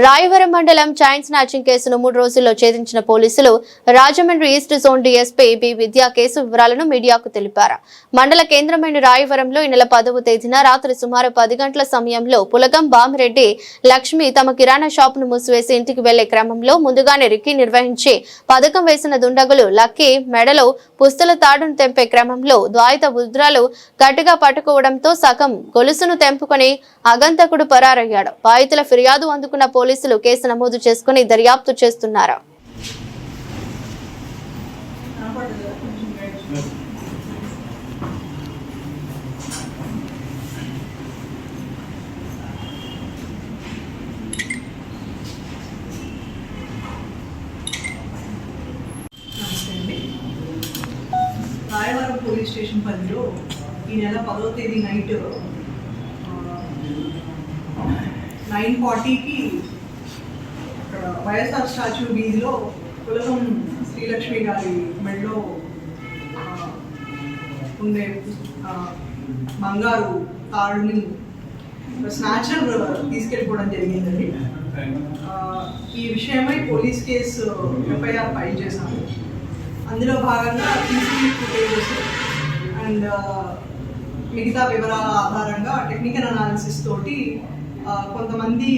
రాయవరం మండలం chain snatching కేసును 3 రోజుల్లో ఛేదించిన పోలీసులు Rajahmundry east zone DSP B Vidya case వివరాలను మీడియాకు తెలిపారు. మండల కేంద్రమైన రాయవరంలో ఈ నెల 10వ తేదీన రాత్రి సుమారు 10 గంటల సమయంలో పులగం బామిరెడ్డి లక్ష్మి తమ కిరాణా షాపును మూసివేసి ఇంటికి వెళ్లే క్రమంలో ముందుగానే రిక్కీ నిర్వహించి పథకం వేసిన దుండగులు లక్కీ మెడలో పుస్తల తాడును తెంపే క్రమంలో ద్వాయిత ఉద్రాలు గట్టిగా పట్టుకోవడంతో సగం గొలుసును తెంపుకొని అగంతకుడు పరారయ్యాడు. బాధితుల ఫిర్యాదు అందుకున్న పోలీసులు కేసు నమోదు చేసుకుని దర్యాప్తు చేస్తున్నారు. రాయవరం పోలీస్ స్టేషన్ పరిధిలో ఈ నెల 10వ తేదీ నైట్ 9:40కి అక్కడ వైఎస్ఆర్ స్టాచ్యూ వీధిలో పులగం శ్రీలక్ష్మి గారి మెడలో ఉండే బంగారు తాడుని స్నాచర్ తీసుకెళ్ళిపోవడం జరిగిందండి. ఈ విషయమై పోలీస్ కేసు ఎఫ్ఐఆర్ ఫైల్ చేశాము. అందులో భాగంగా సీసీటీవీ ఫుటేజెస్ అండ్ మిగతా వివరాల ఆధారంగా టెక్నికల్ అనాలిసిస్ తోటి కొంతమంది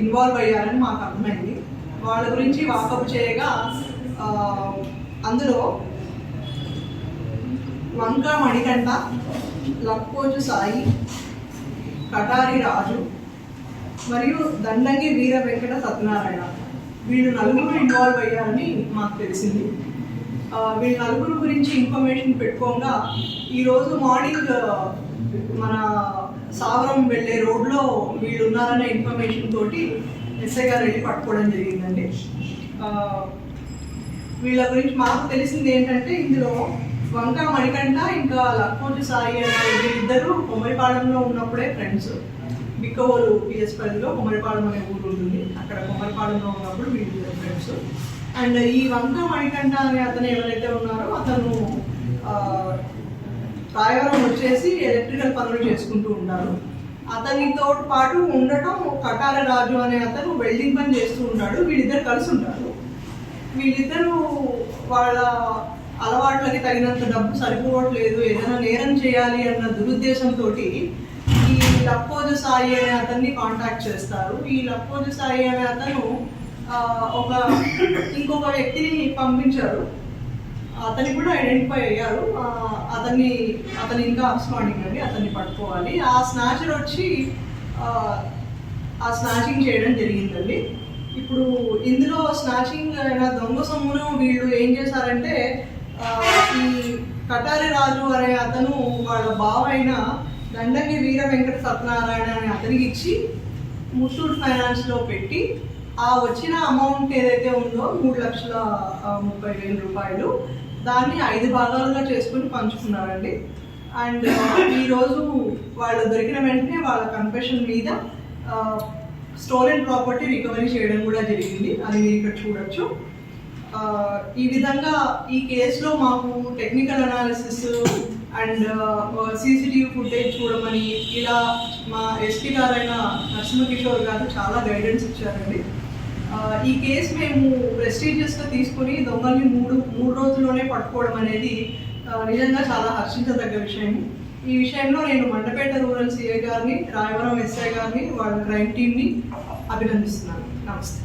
ఇన్వాల్వ్ అయ్యారని మాకు అర్థమైంది. వాళ్ళ గురించి వాకప్ చేయగా అందులో వంక మణికంఠ, లక్కోజు సాయి, కటారి రాజు మరియు దండంగి వీర వెంకట సత్యనారాయణ వీళ్ళు నలుగురు ఇన్వాల్వ్ అయ్యారని మాకు తెలిసింది. వీళ్ళ నలుగురు గురించి ఇన్ఫర్మేషన్ పెట్టుకోగా ఈరోజు మార్నింగ్ మన సావరం వెళ్ళే రోడ్లో వీళ్ళు ఉన్నారనే ఇన్ఫర్మేషన్ తోటి ఎస్ఐ గారు వెళ్ళి పట్టుకోవడం జరిగిందండి. వీళ్ళ గురించి మాకు తెలిసింది ఏంటంటే ఇందులో వంక మణికంఠ ఇంకా లక్కోజు సాయి అనే వీళ్ళిద్దరూ కొమ్మరిపాలెంలో ఉన్నప్పుడే ఫ్రెండ్స్. బిక్కవోలు పిఎస్ పరిధిలో కొమ్మరిపాలెం అనే ఊరు ఉంటుంది, అక్కడ కొమ్మరిపాలెంలో ఉన్నప్పుడు వీళ్ళిద్దరు ఫ్రెండ్స్. అండ్ ఈ వంక మణికంఠ అనే అతను ఎవరైతే ఉన్నారో అతను రాయవరం వచ్చేసి ఎలక్ట్రికల్ పనులు చేసుకుంటూ ఉంటారు. అతనితో పాటు ఉండటం కటార రాజు అనే అతను వెల్డింగ్ పని చేస్తూ ఉంటాడు. వీళ్ళిద్దరు కలిసి ఉంటారు. వీళ్ళిద్దరూ వాళ్ళ అలవాట్లకి తగినంత డబ్బు సరిపోవట్లేదు, ఏదైనా నేరం చేయాలి అన్న దురుద్దేశంతో ఈ లక్కోజు సాయి అనే అతన్ని కాంటాక్ట్ చేస్తారు. ఈ లక్కోజు సాయి అనే అతను ఇంకొక వ్యక్తిని పంపించారు. అతన్ని కూడా ఐడెంటిఫై అయ్యారు. అతని ఇంకా అబ్స్కాండింగ్ అండి, అతన్ని పట్టుకోవాలి. ఆ స్నాచర్ వచ్చి ఆ స్నాచింగ్ చేయడం జరిగిందండి. ఇప్పుడు ఇందులో స్నాచింగ్ అయిన దొంగ సొమ్మును వీళ్ళు ఏం చేశారంటే ఈ కటారి రాజు అనే అతను వాళ్ళ బావ అయిన దండంగి వీర వెంకట సత్యనారాయణ అనే అతనికి ఇచ్చి ముత్తూట్ ఫైనాన్స్లో పెట్టి ఆ వచ్చిన అమౌంట్ ఏదైతే ఉందో 3,30,000 రూపాయలు దాన్ని 5 భాగాలుగా చేసుకుని పంచుకున్నారండి. అండ్ ఈరోజు వాళ్ళు దొరికిన వెంటనే వాళ్ళ కన్ఫెషన్ మీద స్టోలెన్ ప్రాపర్టీ రికవరీ చేయడం కూడా జరిగింది. అది మీరు ఇక్కడ చూడొచ్చు. ఈ విధంగా ఈ కేసులో మాకు technical analysis and CCTV footage చూడమని ఇలా మా ఎస్పీ గారైన నరసింహకిషోర్ గారు చాలా గైడెన్స్ ఇచ్చారండి. ఈ కేసు మేము ప్రెస్టీజియస్గా తీసుకుని దొంగల్ని మూడు రోజుల్లోనే పట్టుకోవడం అనేది నిజంగా చాలా హర్షించదగ్గ విషయం. ఈ విషయంలో నేను మండపేట రూరల్ సిఐ గారిని, రాయవరం ఎస్ఐ గారిని, వాళ్ళ క్రైమ్ టీమ్ని అభినందిస్తున్నాను. నమస్తే.